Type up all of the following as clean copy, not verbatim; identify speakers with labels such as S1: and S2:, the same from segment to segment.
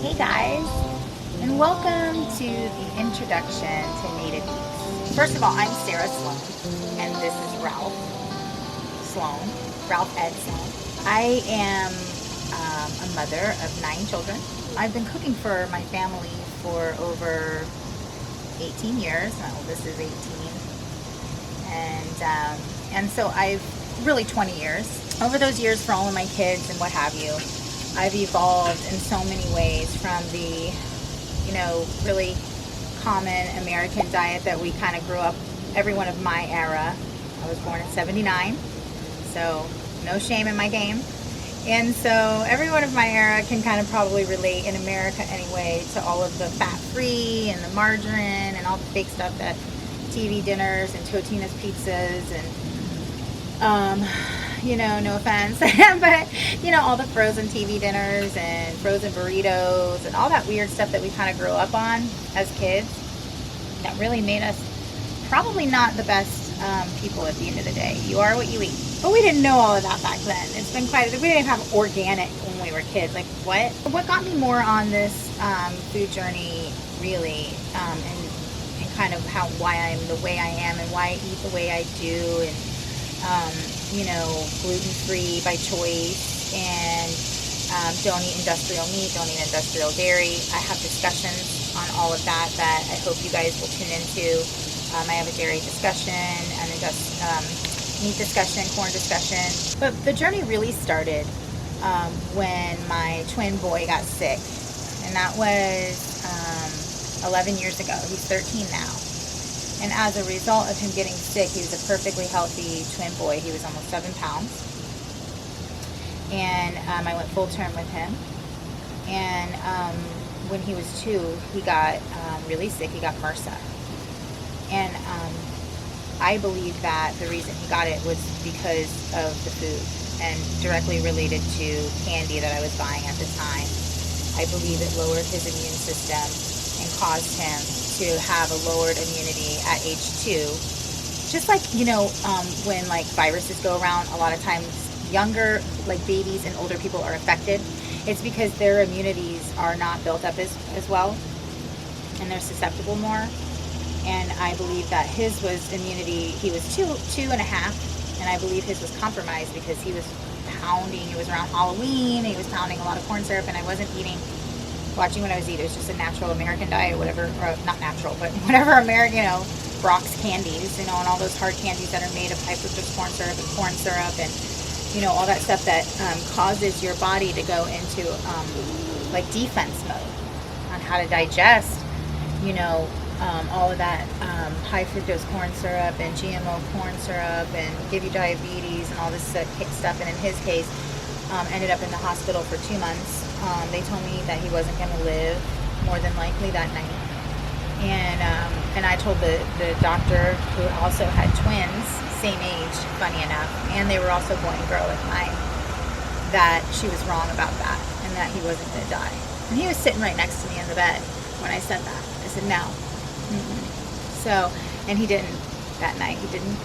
S1: Hey guys, and welcome to the introduction to Native Eats. First of all, I'm Sarah Sloan, and this is Ralph Sloan, Ralph Ed Sloan. I am a mother of 9 children. I've been cooking for my family for over 18 years. My oldest is 18, and so I've really 20 years. Over those years, for all of my kids and what have you, I've evolved in so many ways from the, really common American diet that we kind of grew up, everyone of my era. I was born in 79, so no shame in my game. And so everyone of my era can kind of probably relate in America anyway to all of the fat-free and the margarine and all the fake stuff that TV dinners and Totino's pizzas and no offense, but all the frozen TV dinners and frozen burritos and all that weird stuff that we kind of grew up on as kids that really made us probably not the best people at the end of the day. You are what you eat. But we didn't know all of that back then. It's been we didn't have organic when we were kids. Like what got me more on this food journey really, and kind of why I'm the way I am and why I eat the way I do, and gluten-free by choice, and don't eat industrial meat, don't eat industrial dairy. I have discussions on all of that I hope you guys will tune into. I have a dairy discussion and a meat discussion, corn discussion. But the journey really started when my twin boy got sick, and that was 11 years ago. He's 13 now. And as a result of him getting sick, he was a perfectly healthy twin boy. He was almost 7 pounds. And I went full term with him. And when he was 2, he got really sick. He got MRSA. And I believe that the reason he got it was because of the food and directly related to candy that I was buying at the time. I believe it lowered his immune system and caused him to have a lowered immunity at age 2. Just like, when like viruses go around, a lot of times younger, like babies and older people are affected. It's because their immunities are not built up as well, and they're susceptible more. And I believe that his was immunity, he was two and a half, and I believe his was compromised because he was pounding, it was around Halloween, he was pounding a lot of corn syrup, and I wasn't watching what I was eating. It was just a natural American diet, whatever, or not natural, but whatever American, Brock's candies, and all those hard candies that are made of high fructose corn syrup, and all that stuff that causes your body to go into like defense mode on how to digest, all of that high fructose corn syrup and GMO corn syrup, and give you diabetes and all this stuff. And in his case, ended up in the hospital for 2 months. They told me that he wasn't going to live more than likely that night. And I told the doctor, who also had twins, same age, funny enough, and they were also boy and girl at the time, that she was wrong about that and that he wasn't going to die. And he was sitting right next to me in the bed when I said that. I said, no. So, and he didn't that night. He didn't.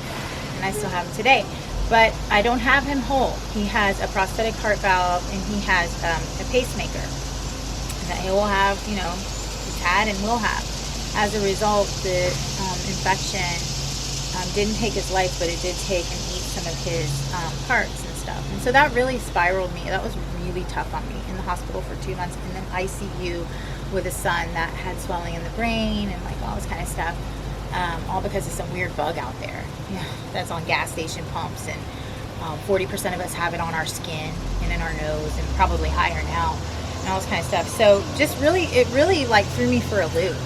S1: And I still have him today. But I don't have him whole. He has a prosthetic heart valve, and he has a pacemaker that he will have, he's had and will have. As a result, the infection didn't take his life, but it did take and eat some of his parts and stuff. And so that really spiraled me. That was really tough on me, in the hospital for 2 months, and then ICU with a son that had swelling in the brain and like all this kind of stuff. All because of some weird bug out there that's on gas station pumps, and 40% of us have it on our skin and in our nose, and probably higher now, and all this kind of stuff. So it really like threw me for a loop,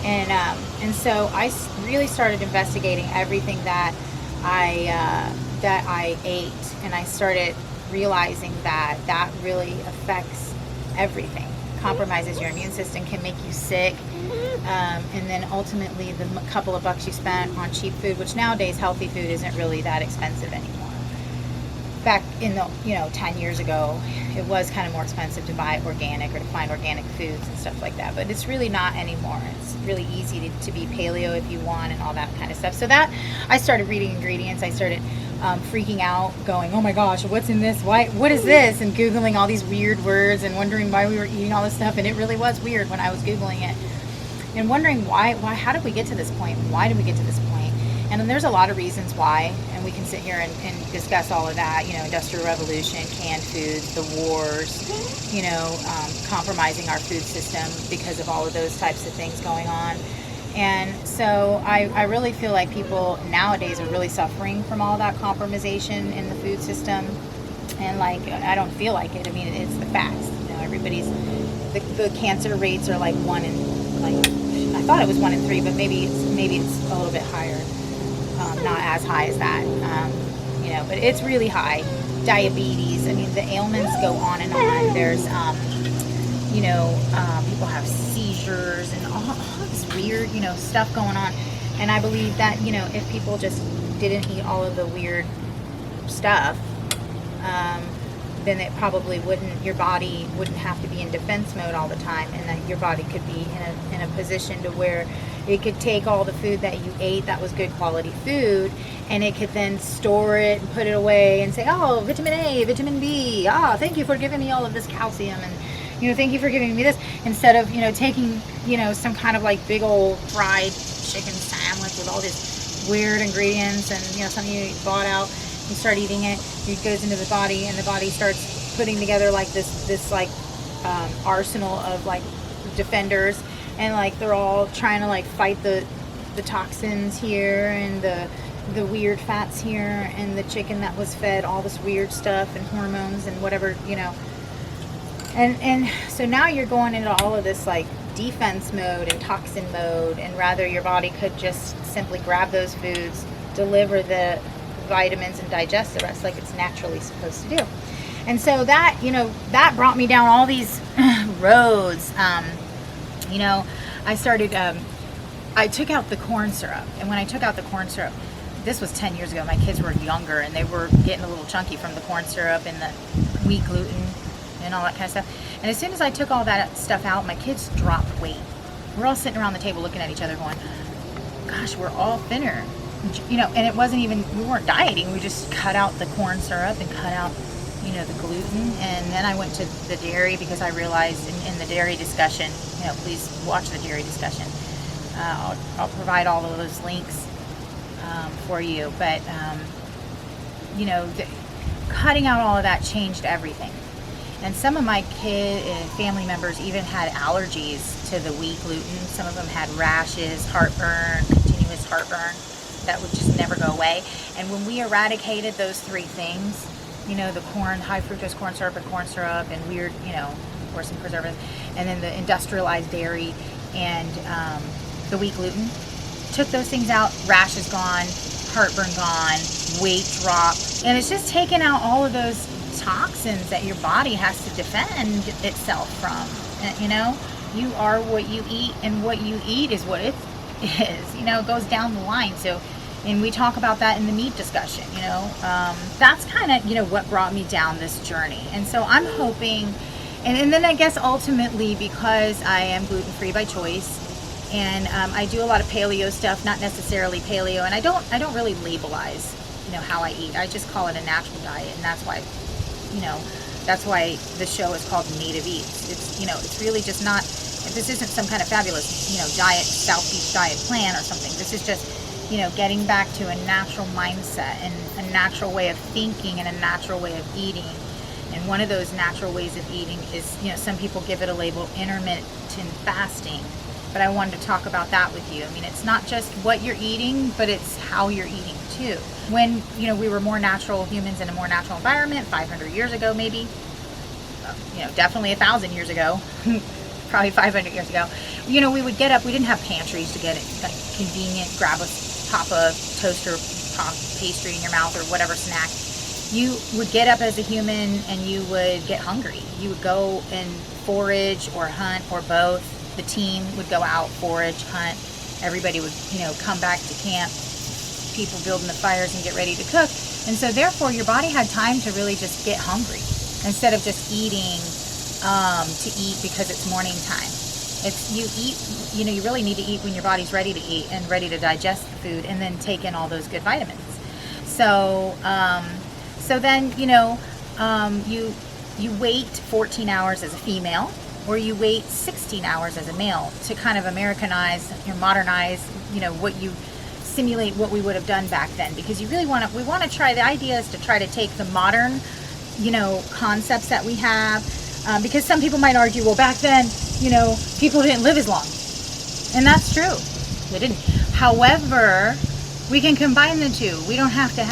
S1: and so I really started investigating everything that I ate, and I started realizing that really affects everything. Compromises your immune system, can make you sick, and then ultimately the couple of bucks you spent on cheap food, which nowadays healthy food isn't really that expensive anymore. Back in the 10 years ago, it was kind of more expensive to buy organic or to find organic foods and stuff like that, but it's really not anymore. It's really easy to be paleo if you want, and all that kind of stuff. So that I started reading ingredients. I started freaking out, going, oh my gosh, what's in this? What is this? And Googling all these weird words and wondering why we were eating all this stuff. And it really was weird when I was Googling it and wondering how did we get to this point? Why did we get to this point? And then there's a lot of reasons why, and we can sit here and discuss all of that, Industrial Revolution, canned foods, the wars, compromising our food system because of all of those types of things going on. And so I really feel like people nowadays are really suffering from all that compromisation in the food system. And I don't feel like it. I mean, it's the facts. Everybody's, the cancer rates are like I thought it was 1 in 3, but maybe it's a little bit higher. Not as high as that, but it's really high. Diabetes, I mean, the ailments go on and on. There's, people have seizures and all this weird, stuff going on. And I believe that, if people just didn't eat all of the weird stuff, then it probably your body wouldn't have to be in defense mode all the time, and that your body could be in a position to where it could take all the food that you ate that was good quality food, and it could then store it and put it away and say, oh, vitamin A, vitamin B, thank you for giving me all of this calcium, and thank you for giving me this, instead of taking some kind of like big old fried chicken sandwich with all these weird ingredients, and something you bought out. You start eating it, it goes into the body, and the body starts putting together like this arsenal of like defenders, and like they're all trying to like fight the toxins here and the weird fats here, and the chicken that was fed all this weird stuff and hormones and whatever, and so now you're going into all of this like defense mode and toxin mode, and rather your body could just simply grab those foods, deliver the vitamins, and digest the rest like it's naturally supposed to do. And so that that brought me down all these roads. I started I took out the corn syrup, and when I took out the corn syrup, this was 10 years ago, my kids were younger and they were getting a little chunky from the corn syrup and the wheat gluten and all that kind of stuff. And as soon as I took all that stuff out, my kids dropped weight. We're all sitting around the table looking at each other going, gosh, we're all thinner. And it wasn't even, we weren't dieting, we just cut out the corn syrup and cut out, the gluten. And then I went to the dairy because I realized in the dairy discussion, please watch the dairy discussion. I'll provide all of those links for you. But, cutting out all of that changed everything. And some of my family members even had allergies to the wheat gluten. Some of them had rashes, heartburn, continuous heartburn that would just never go away. And when we eradicated those three things, the corn, high fructose corn syrup and weird, of course, some preservatives, and then the industrialized dairy and the wheat gluten, took those things out, rashes gone, heartburn gone, weight drop, and it's just taking out all of those toxins that your body has to defend itself from. You are what you eat, and what you eat is what it is. It goes down the line. So, and we talk about that in the meat discussion. That's kind of what brought me down this journey. And so I'm hoping, and then I guess ultimately, because I am gluten-free by choice, and I do a lot of paleo stuff, not necessarily paleo, and I don't really labelize how I eat. I just call it a natural diet, and that's why the show is called Native Eats. It's really just not, this isn't some kind of fabulous diet, South Beach diet plan or something. This is just getting back to a natural mindset and a natural way of thinking and a natural way of eating. And one of those natural ways of eating is, some people give it a label, intermittent fasting. But I wanted to talk about that with you. I mean, it's not just what you're eating, but it's how you're eating too. When, we were more natural humans in a more natural environment, 500 years ago maybe, definitely 1,000 years ago, probably 500 years ago, we would get up, we didn't have pantries to get it like convenient, pop a toaster, pop pastry in your mouth or whatever snack. You would get up as a human and you would get hungry. You would go and forage or hunt or both. The team would go out, forage, hunt. Everybody would, come back to camp. People building the fires and get ready to cook. And so therefore your body had time to really just get hungry instead of just eating to eat because it's morning time. You eat, you really need to eat when your body's ready to eat and ready to digest the food and then take in all those good vitamins. So, so then, you wait 14 hours as a female, or you wait 16 hours as a male to kind of Americanize or modernize, what you simulate what we would have done back then. Because we want to try, the idea is to try to take the modern, concepts that we have, because some people might argue, well, back then, people didn't live as long. And that's true. They didn't. However, we can combine the two. We don't have to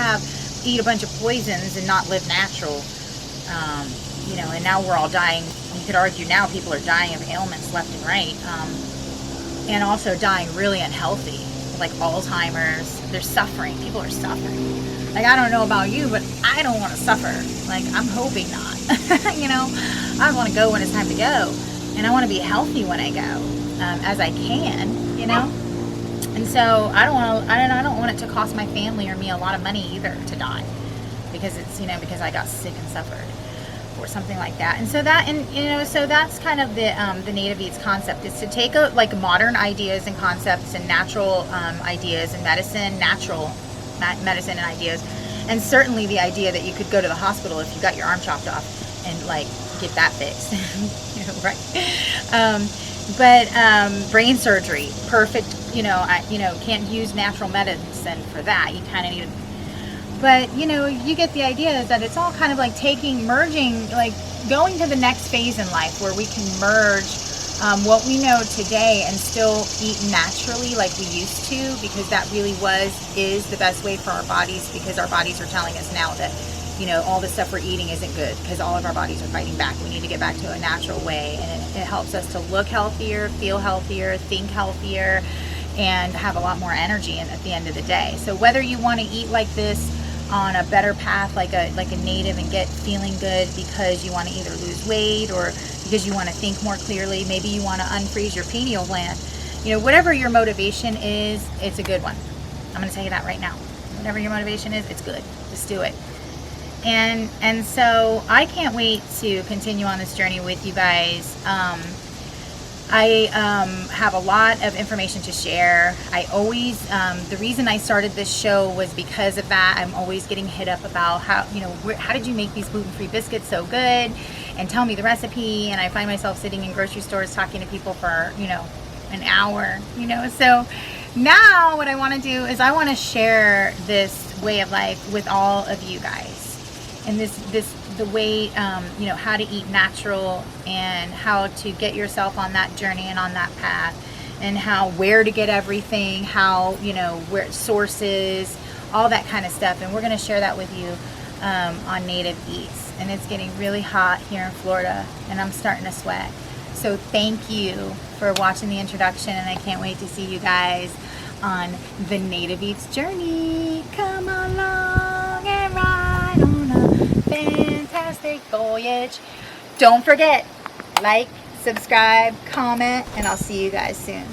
S1: eat a bunch of poisons and not live natural. And now we're all dying. You could argue now people are dying of ailments left and right, and also dying really unhealthy, like Alzheimer's. They're suffering. People are suffering. Like, I don't know about you, but I don't want to suffer. Like, I'm hoping not. I want to go when it's time to go, and I want to be healthy when I go, as I can. And so I don't want it to cost my family or me a lot of money either to die, because it's because I got sick and suffered, or something like that. And so so that's kind of the Native Eats concept, is to take modern ideas and concepts and natural ideas and natural medicine and ideas, and certainly the idea that you could go to the hospital if you got your arm chopped off and get that fixed, right? But brain surgery, perfect. Can't use natural medicine for that. You kind of need. But you get the idea, is that it's all kind of merging, going to the next phase in life where we can merge what we know today and still eat naturally like we used to, because that really is the best way for our bodies, because our bodies are telling us now that all the stuff we're eating isn't good, because all of our bodies are fighting back. We need to get back to a natural way, and it helps us to look healthier, feel healthier, think healthier, and have a lot more energy at the end of the day. So whether you want to eat like this on a better path, like a native, and get feeling good because you want to either lose weight, or because you want to think more clearly, maybe you want to unfreeze your pineal gland, whatever your motivation is, it's a good one. I'm going to tell you that right now. Whatever your motivation is, it's good. Just do it. And so I can't wait to continue on this journey with you guys. I have a lot of information to share. I always, the reason I started this show was because of that. I'm always getting hit up about how did you make these gluten-free biscuits so good? And tell me the recipe. And I find myself sitting in grocery stores talking to people for, an hour, So now what I want to do is I want to share this way of life with all of you guys. And the way, how to eat natural, and how to get yourself on that journey and on that path, and where to get everything, where sources, all that kind of stuff. And we're going to share that with you on Native Eats. And it's getting really hot here in Florida, and I'm starting to sweat. So thank you for watching the introduction, and I can't wait to see you guys on the Native Eats journey. Come along and ride on a fantastic voyage. Don't forget, like, subscribe, comment, and I'll see you guys soon.